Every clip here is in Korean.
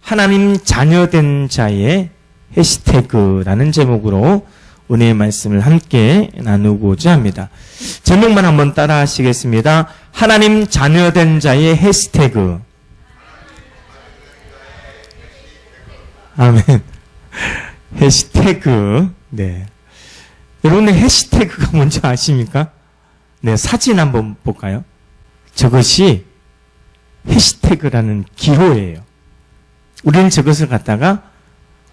하나님 자녀된 자의 해시태그라는 제목으로 은혜의 말씀을 함께 나누고자 합니다. 제목만 한번 따라 하시겠습니다. 하나님 자녀된 자의 해시태그. 아멘. 해시태그. 네. 여러분의 해시태그가 뭔지 아십니까? 네, 사진 한번 볼까요? 저것이 해시태그라는 기호예요. 우리는 저것을 갖다가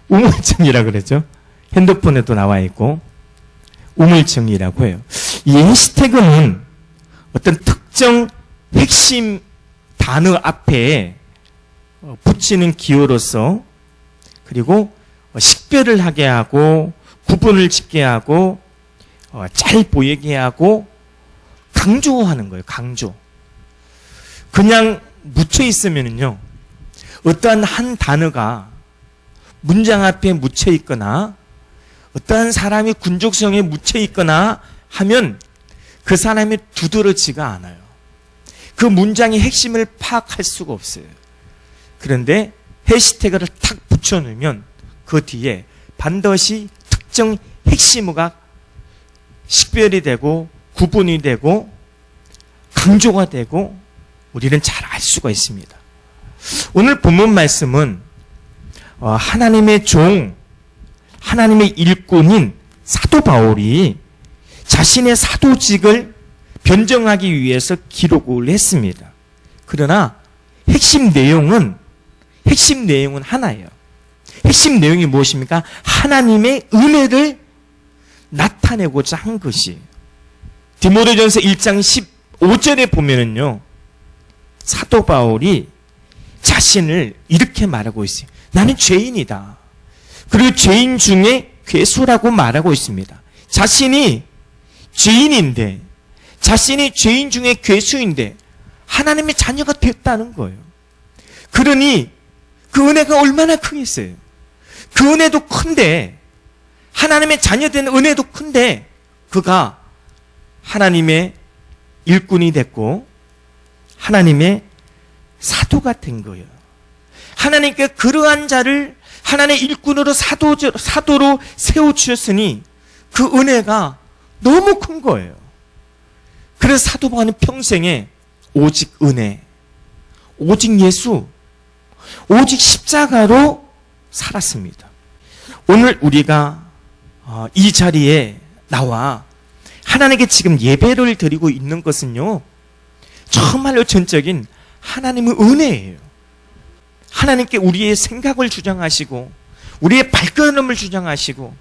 우물정이라고 그러죠. 핸드폰에도 나와 있고 우물정이라고 해요. 이 해시태그는 어떤 특정 핵심 단어 앞에 붙이는 기호로서 그리고 식별을 하게 하고 구분을 짓게 하고 잘 보이게 하고 강조하는 거예요. 강조. 그냥 묻혀 있으면요, 어떠한 한 단어가 문장 앞에 묻혀 있거나 어떠한 사람이 군족성에 묻혀 있거나 하면 그 사람이 두드러지가 않아요. 그 문장의 핵심을 파악할 수가 없어요. 그런데 해시태그를 탁 붙여놓으면 그 뒤에 반드시 특정 핵심어가 식별이 되고 구분이 되고 강조가 되고 우리는 잘 알 수가 있습니다. 오늘 본문 말씀은 하나님의 종, 하나님의 일꾼인 사도 바울이 자신의 사도직을 변정하기 위해서 기록을 했습니다. 그러나 핵심 내용은 하나예요. 핵심 내용이 무엇입니까? 하나님의 은혜를 나타내고자 한 것이에요. 디모데전서 1장 15절에 보면은요, 사도 바울이 자신을 이렇게 말하고 있어요. 나는 죄인이다. 그리고 죄인 중에 괴수라고 말하고 있습니다. 자신이 죄인인데, 자신이 죄인 중에 괴수인데 하나님의 자녀가 됐다는 거예요. 그러니 그 은혜가 얼마나 크겠어요. 그 은혜도 큰데, 하나님의 자녀된 은혜도 큰데 그가 하나님의 일꾼이 됐고 하나님의 사도가 된 거예요. 하나님께 그러한 자를 하나님의 일꾼으로 사도로 세워주셨으니 그 은혜가 너무 큰 거예요. 그래서 사도 바울은 평생에 오직 은혜, 오직 예수, 오직 십자가로 살았습니다. 오늘 우리가 이 자리에 나와 하나님께 지금 예배를 드리고 있는 것은요, 정말로 전적인 하나님의 은혜예요. 하나님께 우리의 생각을 주장하시고 우리의 발걸음을 주장하시고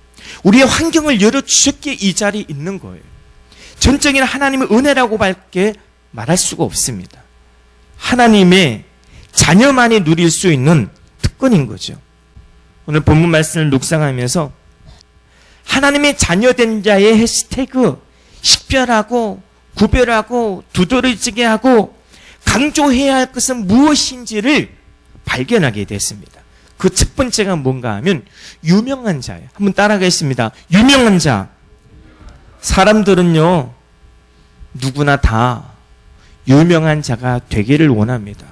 우리의 환경을 열어주셨기에 이 자리에 있는 거예요. 전적인 하나님의 은혜라고 밖에 말할 수가 없습니다. 하나님의 자녀만이 누릴 수 있는 특권인 거죠. 오늘 본문 말씀을 묵상하면서 하나님의 자녀된 자의 해시태그, 식별하고 구별하고 두드러지게 하고 강조해야 할 것은 무엇인지를 발견하게 됐습니다. 그 첫 번째가 뭔가 하면 유명한 자예요. 한번 따라가겠습니다. 유명한 자. 사람들은요, 누구나 다 유명한 자가 되기를 원합니다.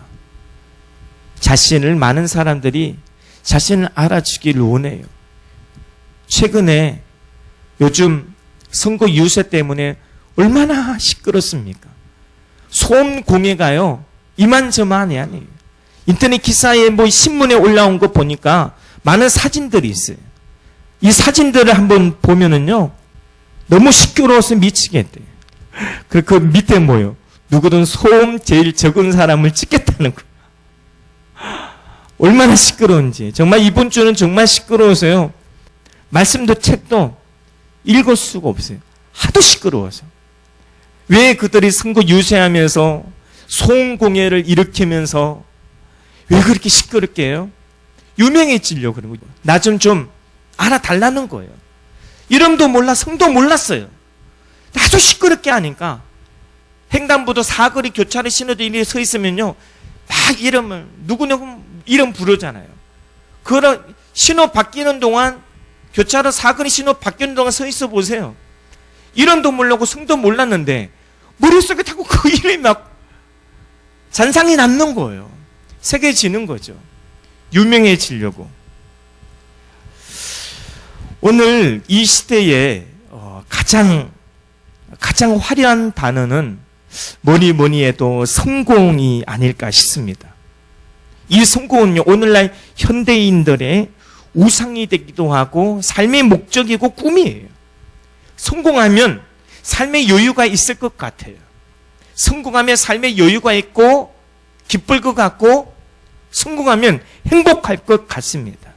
많은 사람들이 자신을 알아주기를 원해요. 최근에 요즘 선거 유세 때문에 얼마나 시끄럽습니까? 소음 공해가요, 이만저만이 아니에요. 인터넷 기사에 신문에 올라온 거 보니까 많은 사진들이 있어요. 이 사진들을 한번 보면은요, 너무 시끄러워서 미치겠대요. 그 밑에 뭐요? 누구든 소음 제일 적은 사람을 찍겠다는 거. 얼마나 시끄러운지. 정말 이번 주는 정말 시끄러워서요, 말씀도 책도 읽을 수가 없어요. 하도 시끄러워서. 왜 그들이 선거 유세하면서 소음 공해를 일으키면서 왜 그렇게 시끄럽게 해요? 유명해지려고 그러는 거예요. 나 좀 알아달라는 거예요. 이름도 몰라, 성도 몰랐어요. 아주 시끄럽게 하니까 횡단보도 사거리 교차로 신호등에 서 있으면요, 막 이름을 누구누구 이름 부르잖아요. 그런 신호 바뀌는 동안, 교차로 사거리 신호 바뀌는 동안 서 있어 보세요. 이름도 모르고 성도 몰랐는데 머릿속에 자꾸 그 이름이 막 잔상이 남는 거예요. 새겨지는 거죠. 유명해지려고. 오늘 이 시대에 가장 화려한 단어는 뭐니 해도 성공이 아닐까 싶습니다. 이 성공은요, 오늘날 현대인들의 우상이 되기도 하고 삶의 목적이고 꿈이에요. 성공하면 삶의 여유가 있을 것 같아요. 성공하면 삶의 여유가 있고 기쁠 것 같고 성공하면 행복할 것 같습니다.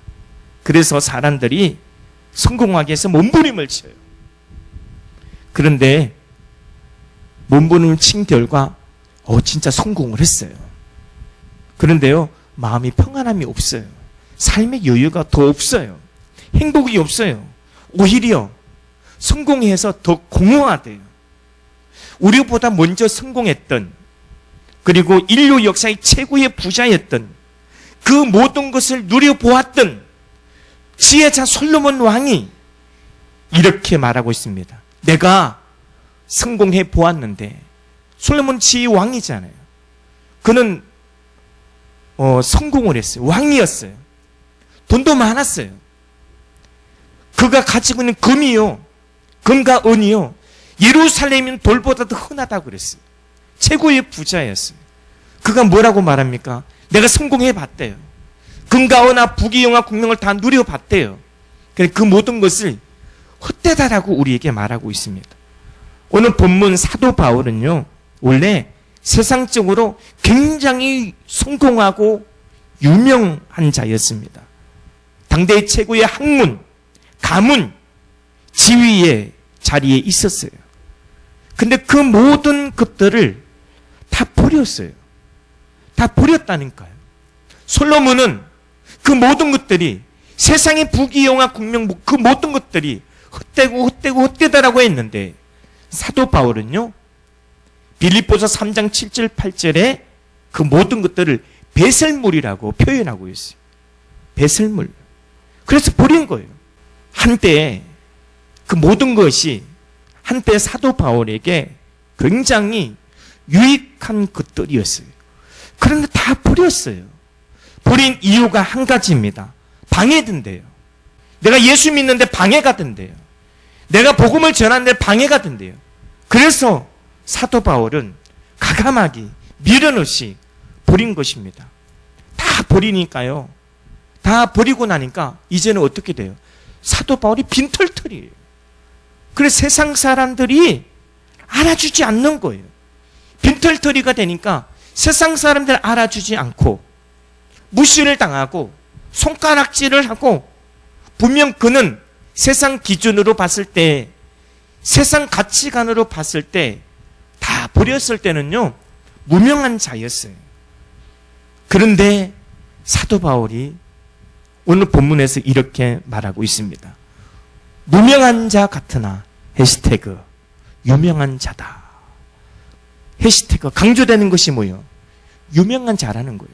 그래서 사람들이 성공하기 위해서 몸부림을 쳐요. 그런데 몸부림을 친 결과 진짜 성공을 했어요. 그런데요, 마음이 평안함이 없어요. 삶의 여유가 더 없어요. 행복이 없어요. 오히려 성공해서 더 공허하대요. 우리보다 먼저 성공했던, 그리고 인류 역사의 최고의 부자였던, 그 모든 것을 누려보았던 지혜자 솔로몬 왕이 이렇게 말하고 있습니다. 내가 성공해 보았는데, 솔로몬 지혜 왕이잖아요. 그는 성공을 했어요. 왕이었어요. 돈도 많았어요. 그가 가지고 있는 금과 은이요, 예루살렘인 돌보다 더 흔하다고 그랬어요. 최고의 부자였어요. 그가 뭐라고 말합니까? 내가 성공해 봤대요. 금과 은과 부귀영화 국명을 다 누려봤대요. 그 모든 것을 헛되다라고 우리에게 말하고 있습니다. 오늘 본문 사도 바울은요, 원래 세상적으로 굉장히 성공하고 유명한 자였습니다. 당대의 최고의 학문, 가문, 지위의 자리에 있었어요. 근데 그 모든 것들을 다 버렸어요. 다 버렸다니까요. 솔로몬은 그 모든 것들이, 세상의 부귀영화 국명, 그 모든 것들이 헛되다라고 했는데, 사도 바울은요, 빌립보서 3장 7절 8절에 그 모든 것들을 배설물이라고 표현하고 있어요. 배설물. 그래서 버린 거예요. 한때 그 모든 것이 한때 사도 바울에게 굉장히 유익한 것들이었어요. 그런데 다 버렸어요. 버린 이유가 한 가지입니다. 방해된대요. 내가 예수 믿는데 방해가 된대요. 내가 복음을 전하는데 방해가 된대요. 그래서 사도 바울은 가감하게 미련 없이 버린 것입니다. 다 버리니까요. 다 버리고 나니까 이제는 어떻게 돼요? 사도 바울이 빈털털이에요. 그래서 세상 사람들이 알아주지 않는 거예요. 빈털터리가 되니까 세상 사람들 알아주지 않고 무시를 당하고 손가락질을 하고, 분명 그는 세상 기준으로 봤을 때, 세상 가치관으로 봤을 때, 다 버렸을 때는요, 무명한 자였어요. 그런데 사도 바울이 오늘 본문에서 이렇게 말하고 있습니다. 무명한 자 같으나 해시태그 유명한 자다. 해시태그 강조되는 것이 뭐예요? 유명한 자라는 거예요.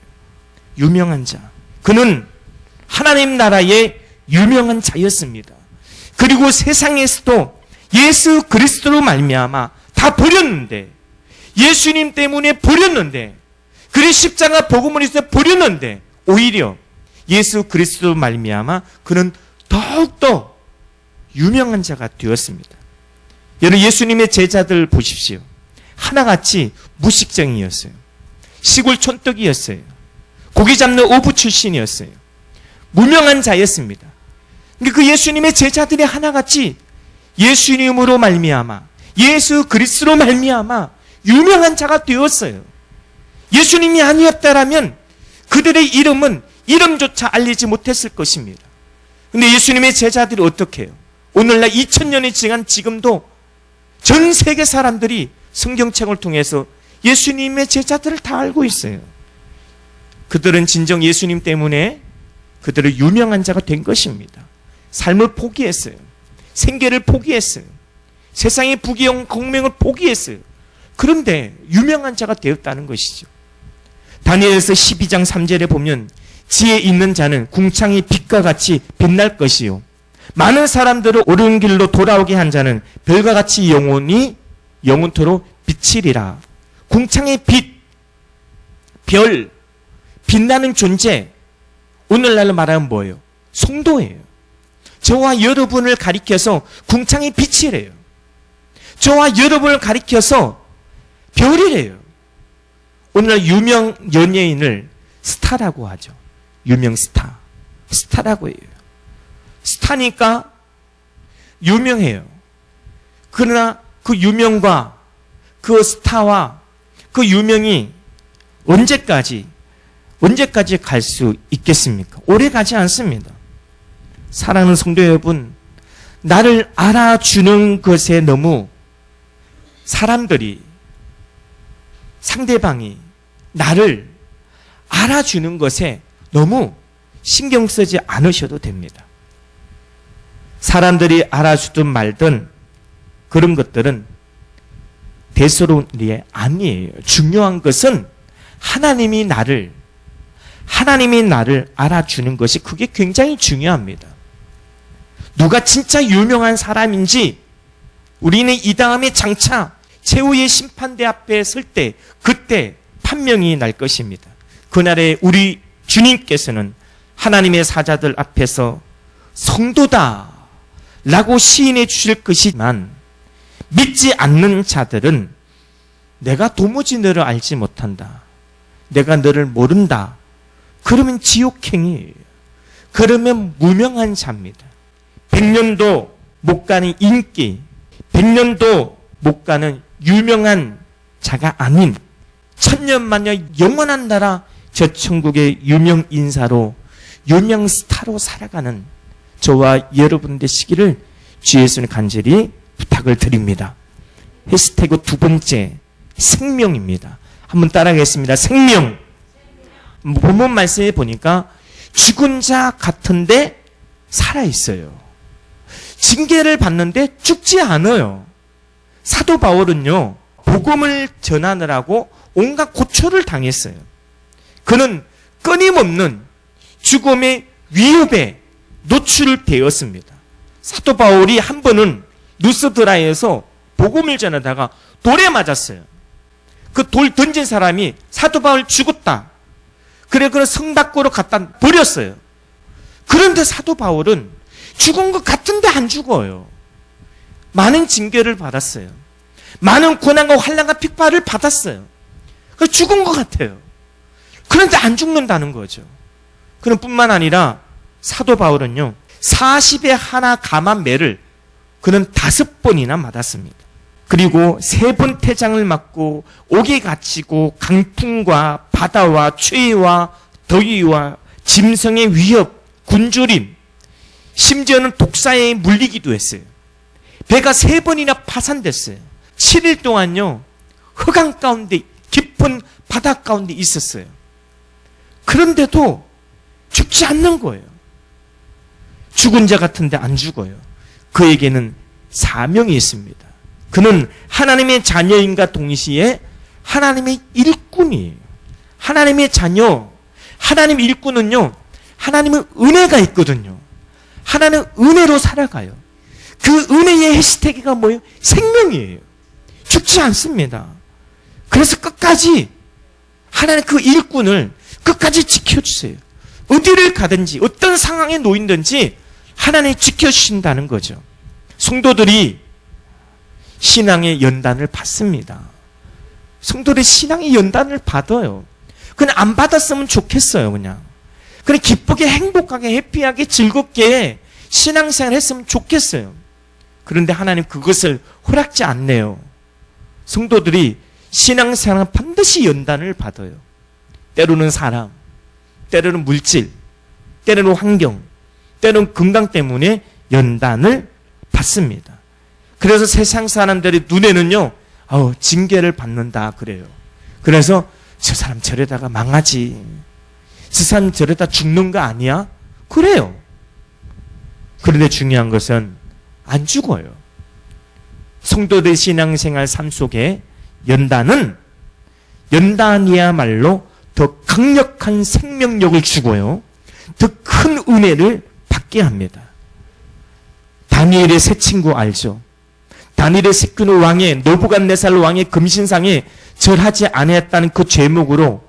유명한 자. 그는 하나님 나라의 유명한 자였습니다. 그리고 세상에서도 예수 그리스도로 말미암아 다 버렸는데, 예수님 때문에 버렸는데, 그리 십자가 복음을 위해서 버렸는데, 오히려 예수 그리스도로 말미암아 그는 더욱더 유명한 자가 되었습니다. 여러분, 예수님의 제자들 보십시오. 하나같이 무식쟁이였어요. 시골 촌떡이었어요. 고기 잡는 어부 출신이었어요. 무명한 자였습니다. 그 예수님의 제자들이 하나같이 예수님으로 말미암아, 예수 그리스도로 말미암아 유명한 자가 되었어요. 예수님이 아니었다라면 그들의 이름은 이름조차 알리지 못했을 것입니다. 근데 예수님의 제자들이 어떻게 해요? 오늘날 2000년이 지난 지금도 전 세계 사람들이 성경책을 통해서 예수님의 제자들을 다 알고 있어요. 그들은 진정 예수님 때문에 그들을 유명한 자가 된 것입니다. 삶을 포기했어요. 생계를 포기했어요. 세상의 부귀영 공명을 포기했어요. 그런데 유명한 자가 되었다는 것이죠. 다니엘서 12장 3절에 보면 지혜 있는 자는 궁창의 빛과 같이 빛날 것이요, 많은 사람들을 옳은 길로 돌아오게 한 자는 별과 같이 영원토록 비치리라. 궁창의 빛, 별, 빛나는 존재, 오늘날로 말하면 뭐예요? 성도예요. 저와 여러분을 가리켜서 궁창의 빛이래요. 저와 여러분을 가리켜서 별이래요. 오늘날 유명 연예인을 스타라고 하죠. 유명 스타. 스타라고 해요. 스타니까 유명해요. 그러나 그 유명과 그 스타와 그 유명이 언제까지 갈 수 있겠습니까? 오래 가지 않습니다. 사랑하는 성도 여러분, 나를 알아주는 것에 너무 사람들이, 상대방이 나를 알아주는 것에 너무 신경 쓰지 않으셔도 됩니다. 사람들이 알아주든 말든 그런 것들은 대수로운 일이 아니에요. 중요한 것은 하나님이 나를 알아주는 것이 그게 굉장히 중요합니다. 누가 진짜 유명한 사람인지 우리는 이 다음에 장차 최후의 심판대 앞에 설 때 그때 판명이 날 것입니다. 그날에 우리 주님께서는 하나님의 사자들 앞에서 성도다 라고 시인해 주실 것이지만 믿지 않는 자들은 내가 도무지 너를 알지 못한다. 내가 너를 모른다. 그러면 지옥행이에요. 그러면 무명한 자입니다. 100년도 못 가는 인기, 100년도 못 가는 유명한 자가 아닌 천년만년 영원한 나라 저 천국의 유명 인사로 유명 스타로 살아가는 저와 여러분 되시기를 주 예수님 간절히 부탁을 드립니다. 해시태그 두 번째, 생명입니다. 한번 따라하겠습니다. 생명. 본문 말씀에 보니까 죽은 자 같은데 살아있어요. 징계를 받는데 죽지 않아요. 사도 바울은요, 복음을 전하느라고 온갖 고초를 당했어요. 그는 끊임없는 죽음의 위협에 노출되었습니다. 사도 바울이 한 번은 루스드라에서 복음을 전하다가 돌에 맞았어요. 그 돌 던진 사람이 사도 바울 죽었다. 그래 성 밖으로 갖다 버렸어요. 그런데 사도 바울은 죽은 것 같은데 안 죽어요. 많은 징계를 받았어요. 많은 고난과 환난과 핍박을 받았어요. 그래서 죽은 것 같아요. 그런데 안 죽는다는 거죠. 그는 뿐만 아니라 사도 바울은요, 40에 하나 감한 매를 그는 5번이나 맞았습니다. 그리고 3번 태장을 맞고 옥에 갇히고 강풍과 바다와 추위와 더위와 짐승의 위협, 굶주림, 심지어는 독사에 물리기도 했어요. 배가 3번이나 파산됐어요. 7일 동안요, 흑암 가운데 깊은 바다 가운데 있었어요. 그런데도 죽지 않는 거예요. 죽은 자 같은데 안 죽어요. 그에게는 사명이 있습니다. 그는 하나님의 자녀인가 동시에 하나님의 일꾼이에요. 하나님의 자녀, 하나님 일꾼은요, 하나님의 은혜가 있거든요. 하나님 은혜로 살아가요. 그 은혜의 해시태그가 뭐예요? 생명이에요. 죽지 않습니다. 그래서 끝까지 하나님 그 일꾼을 끝까지 지켜주세요. 어디를 가든지 어떤 상황에 놓인든지 하나님이 지켜주신다는 거죠. 성도들이 신앙의 연단을 받습니다. 성도들이 신앙의 연단을 받아요. 그냥 안 받았으면 좋겠어요. 그냥 기쁘게 행복하게 해피하게 즐겁게 신앙생활 했으면 좋겠어요. 그런데 하나님 그것을 허락지 않네요. 성도들이 신앙생활은 반드시 연단을 받아요. 때로는 사람, 때로는 물질, 때로는 환경, 때로는 건강 때문에 연단을 받습니다. 그래서 세상 사람들의 눈에는요, 징계를 받는다 그래요. 그래서 저 사람 저러다가 망하지, 저 사람 저러다 죽는 거 아니야? 그래요. 그런데 중요한 것은 안 죽어요. 성도들 신앙생활 삶 속에 연단이야말로 더 강력한 생명력을 주고요, 더 큰 은혜를 받게 합니다. 다니엘의 세 친구 알죠? 다니엘의 세균 왕의 느부갓네살 왕의 금신상에 절하지 아니했다는 그 죄목으로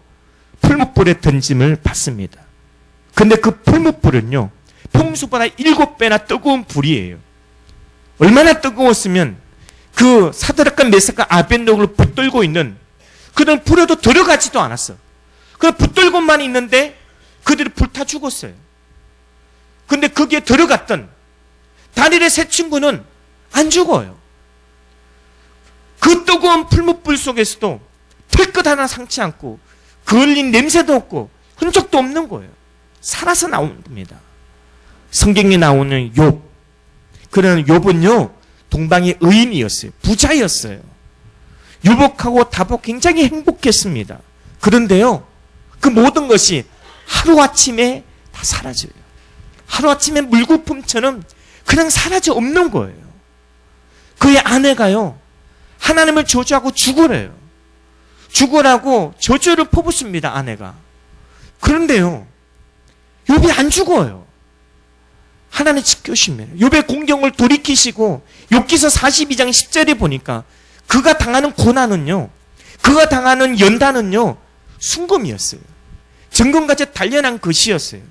풀무불에 던짐을 받습니다. 근데 그 풀무불은요, 평소보다 7배나 뜨거운 불이에요. 얼마나 뜨거웠으면 그 사드락과 메삭과 아벳네고를 붙들고 있는 그들은 불에도 들어가지도 않았어. 그냥 붙들고만 있는데 그들이 불타 죽었어요. 근데 거기에 들어갔던 다니엘의 세 친구는 안 죽어요. 그 뜨거운 풀무불 속에서도 털끝 하나 상치 않고 그을린 냄새도 없고 흔적도 없는 거예요. 살아서 나온 겁니다. 성경에 나오는 욥, 그런 욥은요 동방의 의인이었어요. 부자였어요. 유복하고 다복 굉장히 행복했습니다. 그런데요 그 모든 것이 하루아침에 다 사라져요. 하루아침에 물거품처럼 그냥 사라져 없는 거예요. 그의 아내가요 하나님을 저주하고 죽으래요. 죽으라고 저주를 퍼붓습니다. 아내가. 그런데요 욥이 안 죽어요. 하나님 지켜주십니다. 욥의 공경을 돌이키시고 욥기서 42장 10절에 보니까 그가 당하는 고난은요, 그가 당하는 연단은요 순금이었어요. 정금같이 단련한 것이었어요.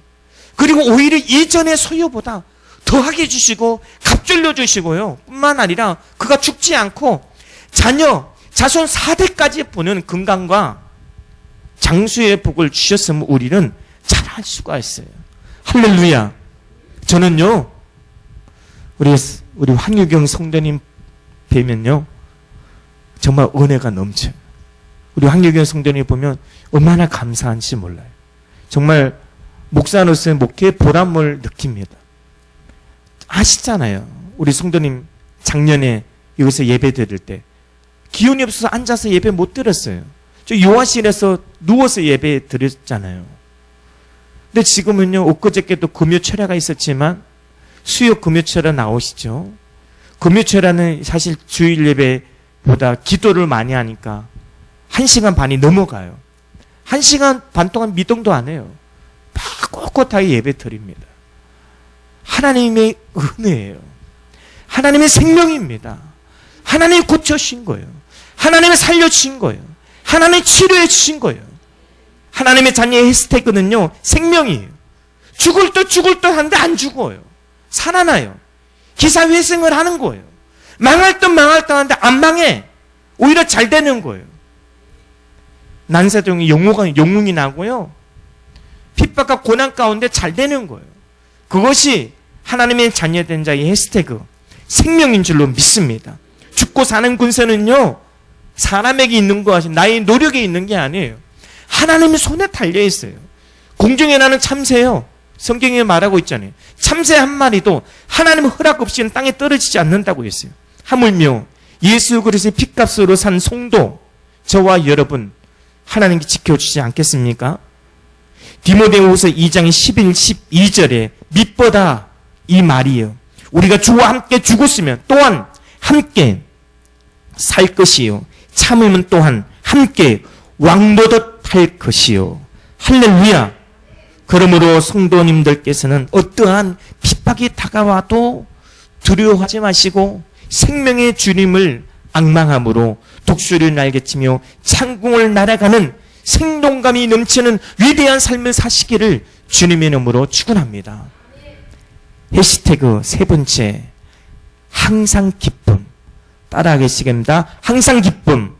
그리고 오히려 이전의 소유보다 더하게 주시고 갑절려 주시고요 뿐만 아니라 그가 죽지 않고 자녀, 자손 4대까지 보는 건강과 장수의 복을 주셨으면 우리는 잘 알 수가 있어요. 할렐루야. 저는요 우리 황유경 성도님 뵈면요 정말 은혜가 넘쳐요. 우리 황유경 성도님 보면 얼마나 감사한지 몰라요. 정말 목사로서의 목회의 보람을 느낍니다. 아시잖아요. 우리 성도님 작년에 여기서 예배 드릴 때 기운이 없어서 앉아서 예배 못 드렸어요. 저 요한실에서 누워서 예배 드렸잖아요. 근데 지금은요 엊그저께도 금요철야가 있었지만 수요 금요철야 나오시죠. 금요철야는 사실 주일 예배보다 기도를 많이 하니까 1시간 반이 넘어가요. 1시간 반 동안 미동도 안 해요. 막 꼿꼿하게 예배 드립니다. 하나님의 은혜예요. 하나님의 생명입니다. 하나님이 고쳐주신 거예요. 하나님이 살려주신 거예요. 하나님이 치료해 주신 거예요. 하나님의 자녀의 해시태그는요 생명이에요. 죽을 듯 하는데 안 죽어요. 살아나요. 기사회생을 하는 거예요. 망할 듯 하는데 안 망해. 오히려 잘 되는 거예요. 난세동이 영웅이 나고요 핍박과 고난 가운데 잘 되는 거예요. 그것이 하나님의 자녀된 자의 해시태그 생명인 줄로 믿습니다. 죽고 사는 군세는요 사람에게 있는 것이 나의 노력에 있는 게 아니에요. 하나님의 손에 달려 있어요. 공중에 나는 참새요. 성경에 말하고 있잖아요. 참새 한 마리도 하나님의 허락 없이는 땅에 떨어지지 않는다고 했어요. 하물며 예수 그리스도의 핏값으로 산 성도 저와 여러분 하나님께 지켜주지 않겠습니까? 디모데후서 2장 11, 12절에 믿보다 이 말이에요. 우리가 주와 함께 죽었으면 또한 함께 살 것이요 참으면 또한 함께 왕노릇 할 것이요. 할렐루야. 그러므로 성도님들께서는 어떠한 핍박이 다가와도 두려워하지 마시고 생명의 주님을 앙망함으로 독수리를 날개치며 창궁을 날아가는 생동감이 넘치는 위대한 삶을 사시기를 주님의 이름으로 축원합니다. 해시태그 세 번째, 항상 기쁨. 따라하시겠습니다. 항상 기쁨.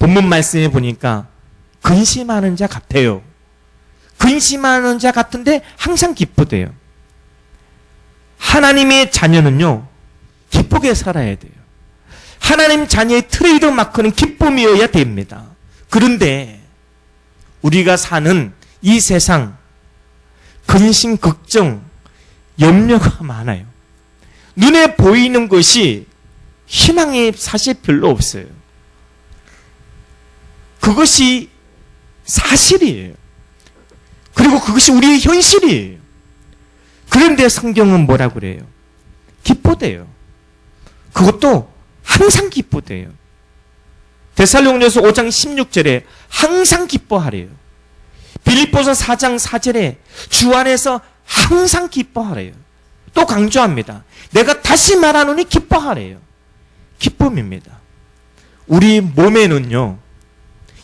본문 말씀에 보니까 근심하는 자 같아요. 근심하는 자 같은데 항상 기쁘대요. 하나님의 자녀는요 기쁘게 살아야 돼요. 하나님 자녀의 트레이드 마크는 기쁨이어야 됩니다. 그런데 우리가 사는 이 세상 근심, 걱정, 염려가 많아요. 눈에 보이는 것이 희망이 사실 별로 없어요. 그것이 사실이에요. 그리고 그것이 우리의 현실이에요. 그런데 성경은 뭐라고 그래요? 기쁘대요. 그것도 항상 기쁘대요. 데살로니가서 5장 16절에 항상 기뻐하래요. 빌립보서 4장 4절에 주 안에서 항상 기뻐하래요. 또 강조합니다. 내가 다시 말하노니 기뻐하래요. 기쁨입니다. 우리 몸에는요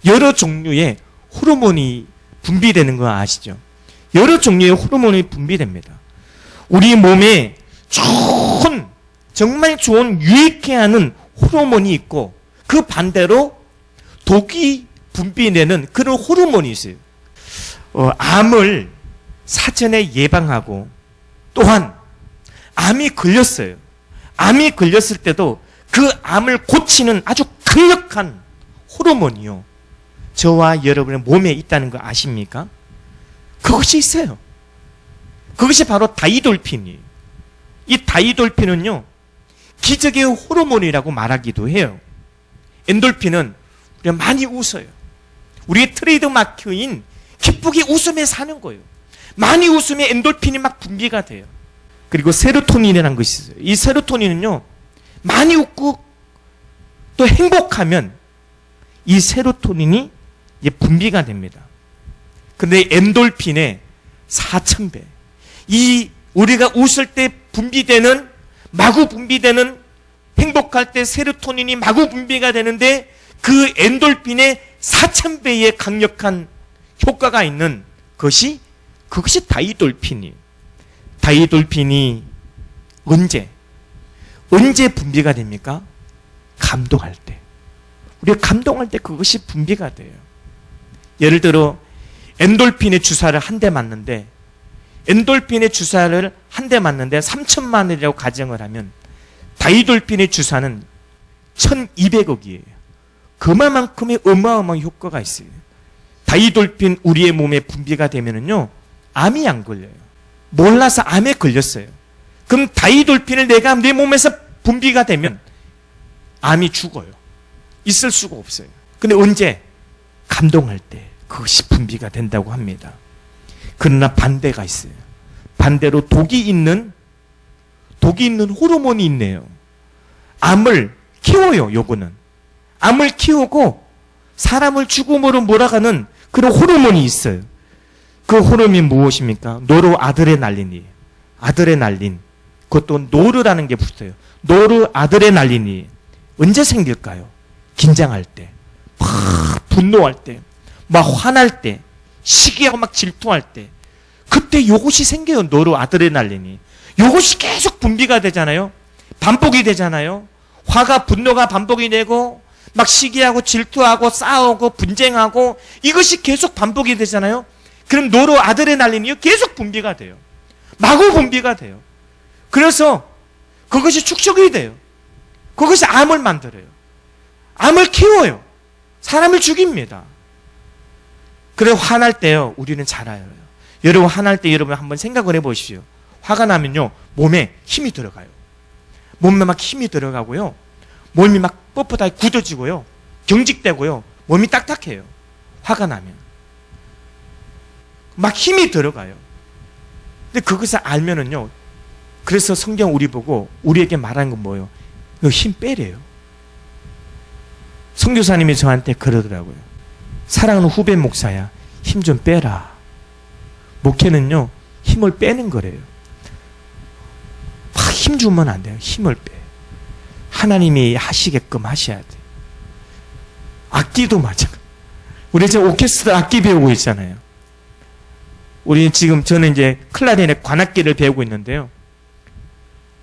여러 종류의 호르몬이 분비되는 거 아시죠? 여러 종류의 호르몬이 분비됩니다. 우리 몸에 좋은, 정말 좋은 유익해 하는 호르몬이 있고, 그 반대로 독이 분비되는 그런 호르몬이 있어요. 암을 사전에 예방하고, 또한 암이 걸렸어요. 암이 걸렸을 때도 그 암을 고치는 아주 강력한 호르몬이요, 저와 여러분의 몸에 있다는 거 아십니까? 그것이 있어요. 그것이 바로 다이돌핀이에요. 이 다이돌핀은요, 기적의 호르몬이라고 말하기도 해요. 엔돌핀은 우리가 많이 웃어요. 우리의 트레이드 마크인 기쁘게 웃으며 사는 거예요. 많이 웃으면 엔돌핀이 막 분비가 돼요. 그리고 세로토닌이라는 것이 있어요. 이 세로토닌은요, 많이 웃고 또 행복하면 이 세로토닌이 분비가 됩니다. 근데 엔돌핀의 4,000배. 이 우리가 웃을 때 분비되는, 마구 분비되는, 행복할 때 세로토닌이 마구 분비가 되는데 그 엔돌핀의 4,000배의 강력한 효과가 있는 것이, 그것이 다이돌핀이에요. 다이돌핀이 언제 분비가 됩니까? 감동할 때. 우리가 감동할 때 그것이 분비가 돼요. 예를 들어 엔돌핀의 주사를 한 대 맞는데, 엔돌핀의 주사를 한 대 맞는데 3천만 원이라고 가정을 하면 다이돌핀의 주사는 1,200억이에요. 그만큼의 어마어마한 효과가 있어요. 다이돌핀 우리의 몸에 분비가 되면은요, 암이 안 걸려요. 몰라서 암에 걸렸어요. 그럼 다이돌핀을 내가 내 몸에서 분비가 되면 암이 죽어요. 있을 수가 없어요. 근데 언제? 감동할 때 그것이 분비가 된다고 합니다. 그러나 반대가 있어요. 반대로 독이 있는 호르몬이 있네요. 암을 키워요, 요거는. 암을 키우고 사람을 죽음으로 몰아가는 그런 호르몬이 있어요. 그 호르몬이 무엇입니까? 노르아드레날린이에요. 아드레날린. 그것도 노르라는 게 붙어요. 노르아드레날린이 언제 생길까요? 긴장할 때, 막 분노할 때, 막 화날 때, 시기하고 막 질투할 때, 그때 요것이 생겨요. 노르아드레날린이. 요것이 계속 분비가 되잖아요. 반복이 되잖아요. 화가, 분노가 반복이 되고 막 시기하고 질투하고 싸우고 분쟁하고, 이것이 계속 반복이 되잖아요. 그럼 노르아드레날린이 계속 분비가 돼요. 마구 분비가 돼요. 그래서 그것이 축적이 돼요. 그것이 암을 만들어요. 암을 키워요. 사람을 죽입니다. 그래, 화날 때요, 우리는 잘 알아요. 여러분, 화날 때 여러분 한번 생각을 해보십시오. 화가 나면요, 몸에 힘이 들어가요. 몸에 막 힘이 들어가고요, 몸이 막 뻣뻣하게 굳어지고요, 경직되고요, 몸이 딱딱해요. 화가 나면 막 힘이 들어가요. 근데 그것을 알면은요, 그래서 성경 우리 보고 우리에게 말하는 건 뭐예요? 너 힘 빼래요. 선교사님이 저한테 그러더라고요. 사랑하는 후배 목사야, 힘 좀 빼라. 목회는요, 힘을 빼는 거래요. 막 힘 주면 안 돼요. 힘을 빼. 하나님이 하시게끔 하셔야 돼. 악기도 마찬가지. 우리 지금 오케스트라 악기 배우고 있잖아요. 우리 지금, 저는 이제 클라리넷 관악기를 배우고 있는데요,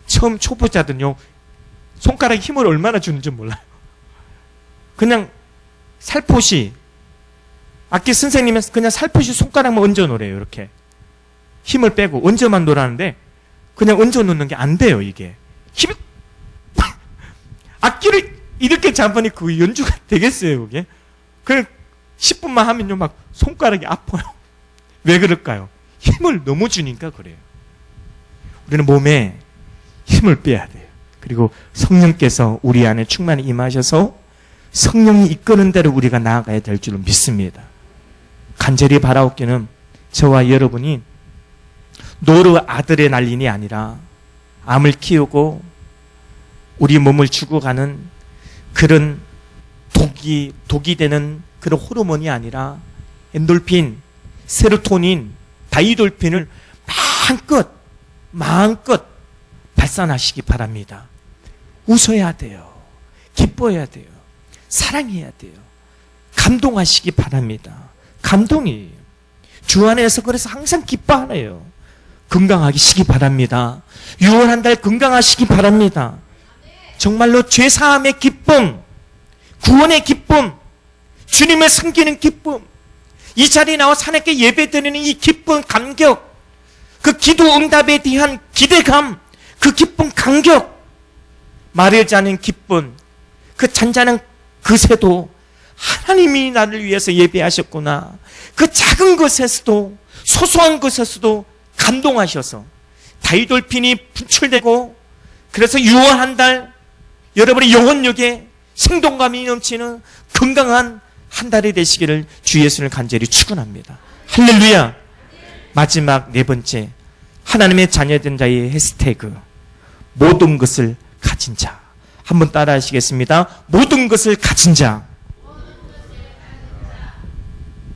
처음 초보자들은요, 손가락에 힘을 얼마나 주는지 몰라요. 그냥 살포시, 악기 선생님은 그냥 살포시 손가락만 얹어 놓으래요. 이렇게 힘을 빼고 얹어만 놓으라는데, 그냥 얹어 놓는 게 안 돼요. 이게 힘이 악기를 이렇게 잡으니 그 연주가 되겠어요, 그게? 그냥 10분만 하면요, 막 손가락이 아파요. 왜 그럴까요? 힘을 너무 주니까 그래요. 우리는 몸에 힘을 빼야 돼요. 그리고 성령께서 우리 안에 충만히 임하셔서 성령이 이끄는 대로 우리가 나아가야 될 줄로 믿습니다. 간절히 바라옵기는 저와 여러분이 노르아드레날린이 아니라 암을 키우고 우리 몸을 죽어가는 그런 독이 되는 그런 호르몬이 아니라 엔돌핀, 세로토닌, 다이돌핀을 마음껏 발산하시기 바랍니다. 웃어야 돼요. 기뻐해야 돼요. 사랑해야 돼요. 감동하시기 바랍니다. 감동이에요. 주 안에서 그래서 항상 기뻐하네요. 건강하시기 바랍니다. 6월 한 달 건강하시기 바랍니다. 정말로 죄사함의 기쁨, 구원의 기쁨, 주님을 섬기는 기쁨, 이 자리에 나와 하나님께 예배드리는 이 기쁨, 감격, 그 기도 응답에 대한 기대감, 그 기쁨, 감격, 말하지 않은 기쁨, 그 잔잔한 그 새도 하나님이 나를 위해서 예배하셨구나. 그 작은 것에서도, 소소한 것에서도 감동하셔서 다이돌핀이 분출되고, 그래서 6월 한 달 여러분의 영혼력에 생동감이 넘치는 건강한 한 달이 되시기를 주 예수를 간절히 축원합니다. 할렐루야. 마지막 네 번째, 하나님의 자녀된 자의 해시태그, 모든 것을 가진 자. 한번 따라 하시겠습니다. 모든 것을 가진 자.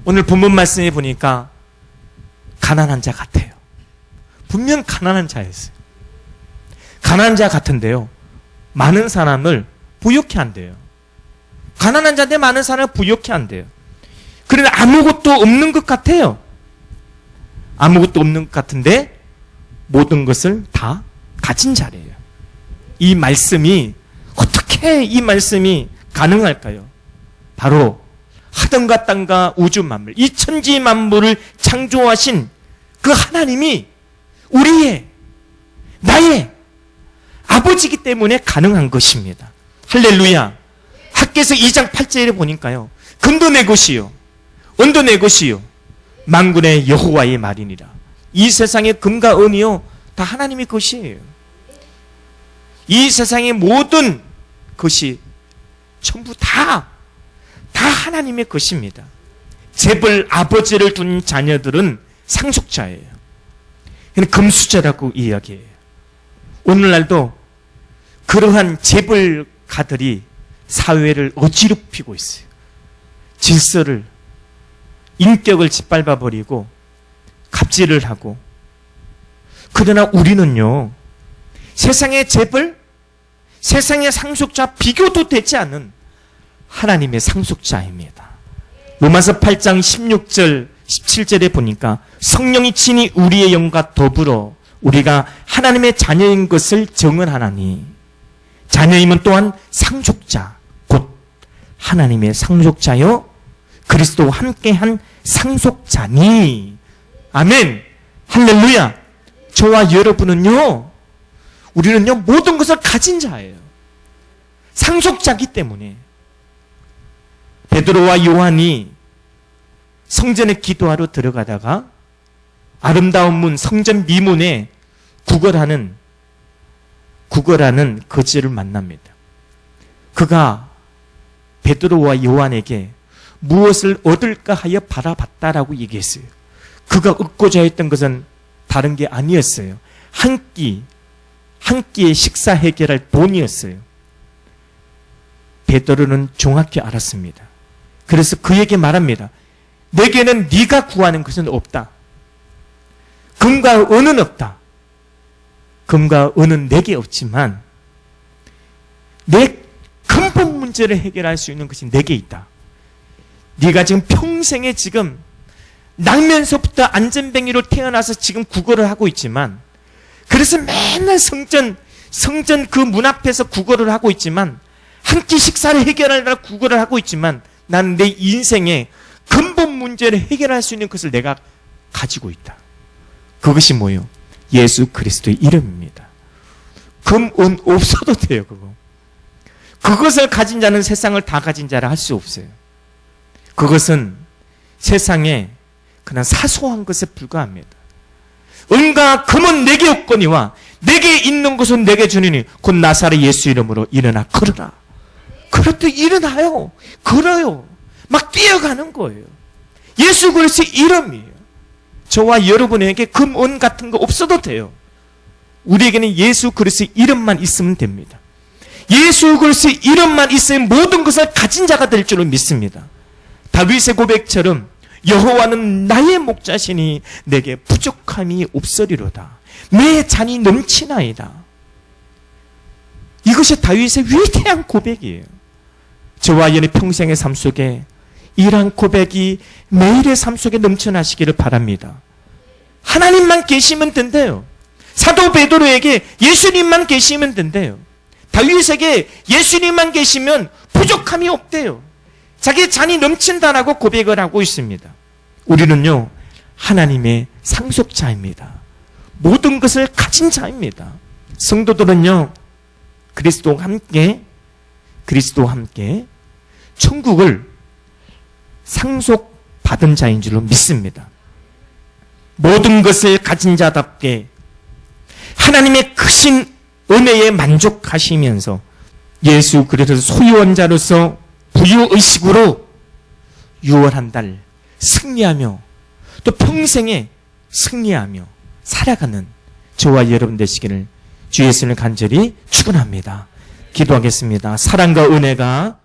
오늘 본문 말씀에 보니까 가난한 자 같아요. 분명 가난한 자였어요. 가난한 자 같은데요, 많은 사람을 부욕해 한대요. 가난한 자인데 많은 사람을 부욕해 한대요. 그런데 아무것도 없는 것 같아요. 아무것도 없는 것 같은데 모든 것을 다 가진 자래요. 이 말씀이, 어떻게 이 말씀이 가능할까요? 바로 하늘과 땅과 우주 만물, 이 천지 만물을 창조하신 그 하나님이 우리의, 나의 아버지이기 때문에 가능한 것입니다. 할렐루야. 학개서 2장 8절에 보니까요, 금도 내 것이요 은도 내 것이요 만군의 여호와의 말이니라. 이 세상의 금과 은이요 다 하나님의 것이에요. 이 세상의 모든 것이 전부 다 하나님의 것입니다. 재벌 아버지를 둔 자녀들은 상속자예요. 금수저라고 이야기해요. 오늘날도 그러한 재벌가들이 사회를 어지럽히고 있어요. 질서를, 인격을 짓밟아버리고 갑질을 하고. 그러나 우리는요, 세상의 재벌, 세상의 상속자, 비교도 되지 않은 하나님의 상속자입니다. 로마서 8장 16절 17절에 보니까 성령이 친히 우리의 영과 더불어 우리가 하나님의 자녀인 것을 증언하나니, 자녀임은 또한 상속자, 곧 하나님의 상속자요 그리스도와 함께한 상속자니. 아멘. 할렐루야. 저와 여러분은요, 우리는요 모든 것을 가진 자예요. 상속자기 때문에. 베드로와 요한이 성전에 기도하러 들어가다가 아름다운 문, 성전 미문에 구걸하는 거지를 만납니다. 그가 베드로와 요한에게 무엇을 얻을까 하여 바라봤다라고 얘기했어요. 그가 얻고자 했던 것은 다른 게 아니었어요. 한 끼의 식사 해결할 돈이었어요. 베드로는 정확히 알았습니다. 그래서 그에게 말합니다. 내게는 네가 구하는 것은 없다. 금과 은은 없다. 금과 은은 내게 없지만 내 근본 문제를 해결할 수 있는 것이 내게 있다. 네가 지금 평생에 지금 낙면서부터 안전뱅이로 태어나서 지금 구걸을 하고 있지만, 그래서 맨날 성전 그 문 앞에서 구걸을 하고 있지만, 한 끼 식사를 해결하려고 구걸을 하고 있지만, 나는 내 인생의 근본 문제를 해결할 수 있는 것을 내가 가지고 있다. 그것이 뭐예요? 예수 그리스도의 이름입니다. 금, 은 없어도 돼요, 그거. 그것을 가진 자는 세상을 다 가진 자라 할 수 없어요. 그것은 세상에 그냥 사소한 것에 불과합니다. 은과 금은 내게 없거니와 내게 있는 것은 내게 주니니 곧 나사렛 예수 이름으로 일어나 걸어라. 그럴 때 일어나요. 걸어요. 막 뛰어가는 거예요. 예수 그리스도의 이름이에요. 저와 여러분에게 금, 은 같은 거 없어도 돼요. 우리에게는 예수 그리스도의 이름만 있으면 됩니다. 예수 그리스도의 이름만 있으면 모든 것을 가진 자가 될 줄을 믿습니다. 다윗의 고백처럼 여호와는 나의 목자시니 내게 부족함이 없으리로다. 내 잔이 넘치나이다. 이것이 다윗의 위대한 고백이에요. 저와 여러분의 평생의 삶 속에 이러한 고백이 매일의 삶 속에 넘쳐나시기를 바랍니다. 하나님만 계시면 된대요. 사도 베드로에게 예수님만 계시면 된대요. 다윗에게 예수님만 계시면 부족함이 없대요. 자기 잔이 넘친다라고 고백을 하고 있습니다. 우리는요, 하나님의 상속자입니다. 모든 것을 가진 자입니다. 성도들은요, 그리스도와 함께 천국을 상속받은 자인 줄로 믿습니다. 모든 것을 가진 자답게 하나님의 크신 은혜에 만족하시면서 예수 그리스도 소유한 자로서 부유의식으로 6월 한 달 승리하며 또 평생에 승리하며 살아가는 저와 여러분 되시기를 주 예수를 간절히 축원합니다. 기도하겠습니다. 사랑과 은혜가